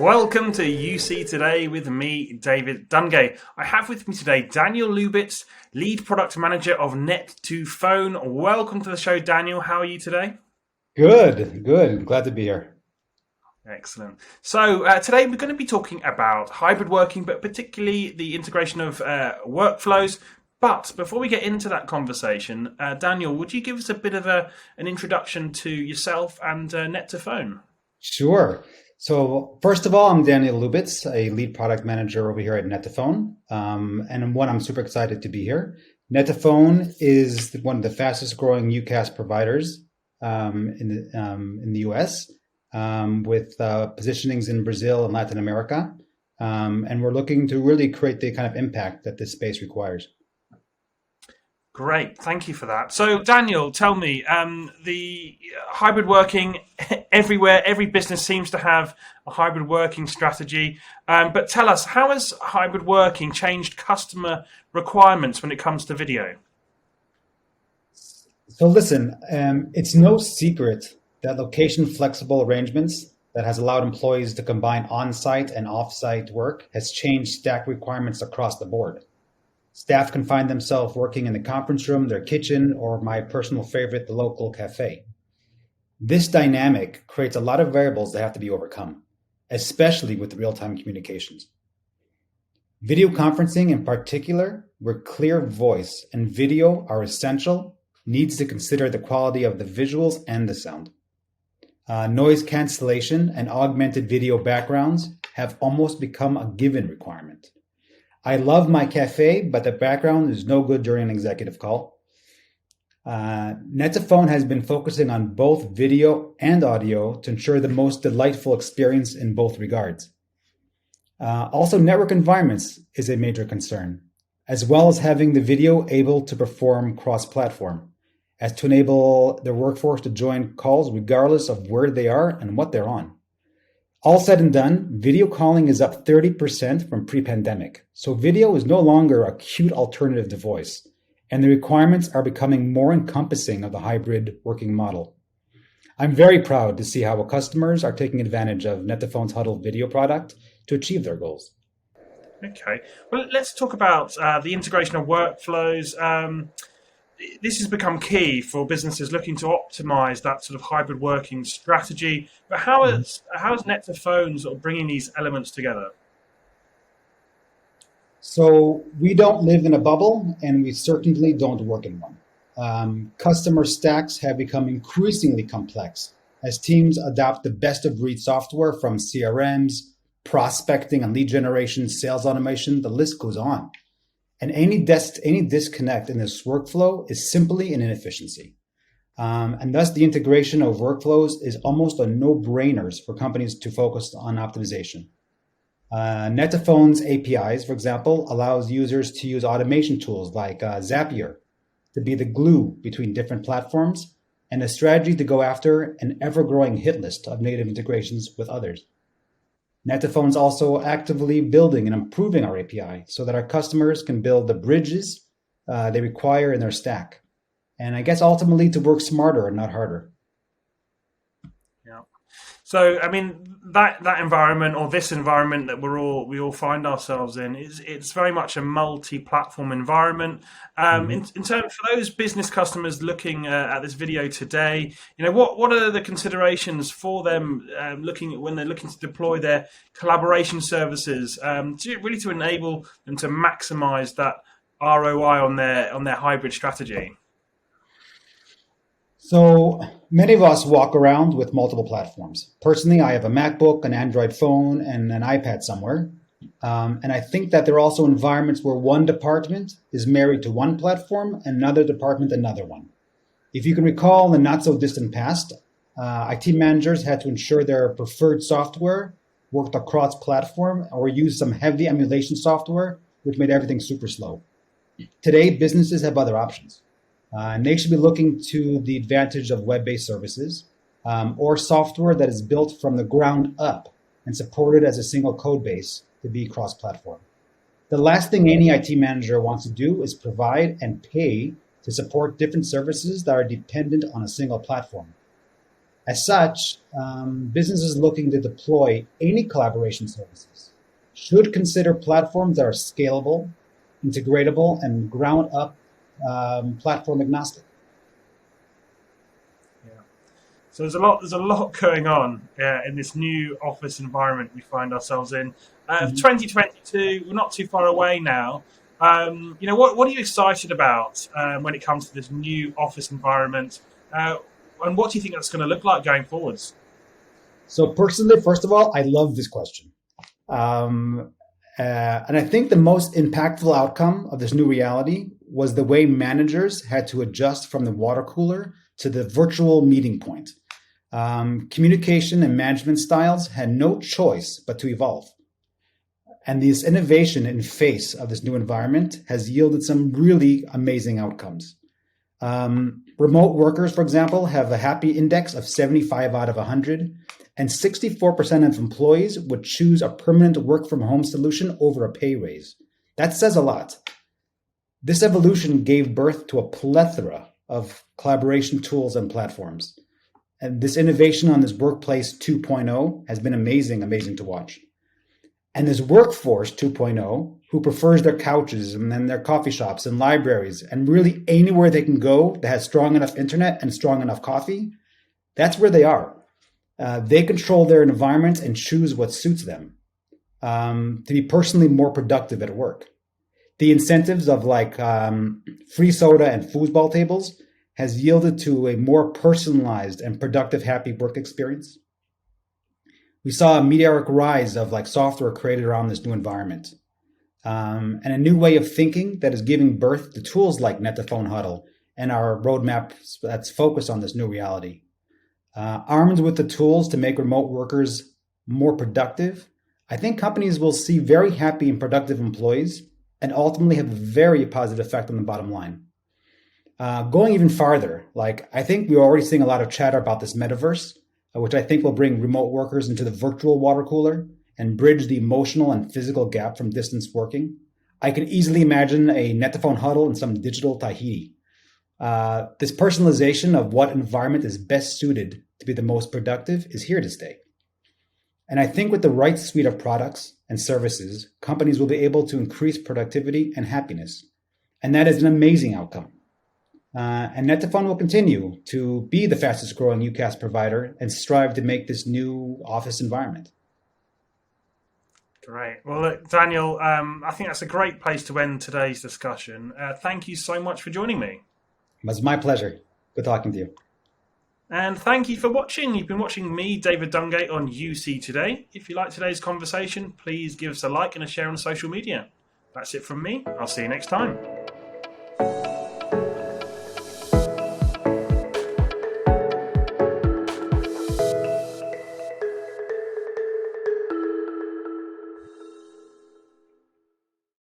Welcome to UC Today with me, David Dungay. I have with me today Daniel Leubitz, Lead Product Manager of Net2Phone. Welcome to the show, Daniel. How are you today? Good. Glad to be here. Excellent. So today we're going to be talking about hybrid working, but particularly the integration of workflows. But before we get into that conversation, Daniel, would you give us a bit of an introduction to yourself and Net2Phone? Sure. So first of all, I'm Daniel Leubitz, a lead product manager over here at Net2Phone. I'm super excited to be here. Net2Phone is one of the fastest growing UCaaS providers in the US, with positionings in Brazil and Latin America. And we're looking to really create the kind of impact that this space requires. Great, thank you for that. So, Daniel, tell me, the hybrid working everywhere, every business seems to have a hybrid working strategy. But tell us, how has hybrid working changed customer requirements when it comes to video? So listen, it's no secret that location flexible arrangements that has allowed employees to combine on-site and off-site work has changed stack requirements across the board. Staff can find themselves working in the conference room, their kitchen, or my personal favorite, the local cafe. This dynamic creates a lot of variables that have to be overcome, especially with real-time communications. Video conferencing in particular, where clear voice and video are essential, needs to consider the quality of the visuals and the sound. Noise cancellation and augmented video backgrounds have almost become a given requirement. I love my cafe, but the background is no good during an executive call. Net2Phone has been focusing on both video and audio to ensure the most delightful experience in both regards. Also, network environments is a major concern, as well as having the video able to perform cross-platform, as to enable their workforce to join calls regardless of where they are and what they're on. All said and done, video calling is up 30% from pre-pandemic. So video is no longer a cute alternative to voice, and the requirements are becoming more encompassing of the hybrid working model. I'm very proud to see how our customers are taking advantage of Net2Phone's Huddle video product to achieve their goals. Okay, well, let's talk about the integration of workflows. This has become key for businesses looking to optimize that sort of hybrid working strategy. But how is Net2Phone sort of bringing these elements together? So we don't live in a bubble, and we certainly don't work in one. Customer stacks have become increasingly complex as teams adopt the best of breed software from CRMs, prospecting and lead generation, sales automation, the list goes on. And any disconnect in this workflow is simply an inefficiency. And thus the integration of workflows is almost a no-brainer for companies to focus on optimization. Net2Phone's APIs, for example, allows users to use automation tools like Zapier to be the glue between different platforms and a strategy to go after an ever-growing hit list of native integrations with others. Net2Phone's also actively building and improving our API so that our customers can build the bridges they require in their stack. And I guess ultimately to work smarter and not harder. Yeah. So, I mean, that environment or this environment that we all find ourselves in it's very much a multi-platform environment. In terms for those business customers looking at this video today, what are the considerations for them when they're looking to deploy their collaboration services to enable them to maximize that ROI on their hybrid strategy? So many of us walk around with multiple platforms. Personally, I have a MacBook, an Android phone, and an iPad somewhere. And I think that there are also environments where one department is married to one platform and another department another one. If you can recall in the not so distant past, IT managers had to ensure their preferred software worked across platform or used some heavy emulation software, which made everything super slow. Today, businesses have other options. And they should be looking to the advantage of web-based services or software that is built from the ground up and supported as a single code base to be cross-platform. The last thing any IT manager wants to do is provide and pay to support different services that are dependent on a single platform. As such, businesses looking to deploy any collaboration services should consider platforms that are scalable, integratable, and ground up platform agnostic. Yeah. So there's a lot going on in this new office environment we find ourselves in. Mhm. 2022, we're not too far away now. What are you excited about when it comes to this new office environment? And what do you think that's going to look like going forwards? So personally, first of all, I love this question. Um, and I think the most impactful outcome of this new reality was the way managers had to adjust from the water cooler to the virtual meeting point. Communication and management styles had no choice but to evolve. And this innovation in face of this new environment has yielded some really amazing outcomes. Remote workers, for example, have a happy index of 75 out of 100, and 64% of employees would choose a permanent work from home solution over a pay raise. That says a lot. This evolution gave birth to a plethora of collaboration tools and platforms. And this innovation on this Workplace 2.0 has been amazing to watch. And this Workforce 2.0, who prefers their couches and then their coffee shops and libraries and really anywhere they can go that has strong enough internet and strong enough coffee, that's where they are. They control their environment and choose what suits them to be personally more productive at work. The incentives of free soda and foosball tables has yielded to a more personalized and productive, happy work experience. We saw a meteoric rise of software created around this new environment, and a new way of thinking that is giving birth to tools like Net2Phone Huddle and our roadmap that's focused on this new reality. Armed with the tools to make remote workers more productive, I think companies will see very happy and productive employees and ultimately have a very positive effect on the bottom line. Going even farther, I think we're already seeing a lot of chatter about this metaverse, which I think will bring remote workers into the virtual water cooler and bridge the emotional and physical gap from distance working. I can easily imagine a Net2Phone Huddle in some digital Tahiti. This personalization of what environment is best suited to be the most productive is here to stay. And I think with the right suite of products and services, companies will be able to increase productivity and happiness. And that is an amazing outcome. And Net2Phone will continue to be the fastest growing UCaaS provider and strive to make this new office environment. Great. Well, look, Daniel, I think that's a great place to end today's discussion. Thank you so much for joining me. It was my pleasure. Good talking to you. And thank you for watching. You've been watching me, David Dungay, on UC Today. If you like today's conversation, please give us a like and a share on social media. That's it from me. I'll see you next time.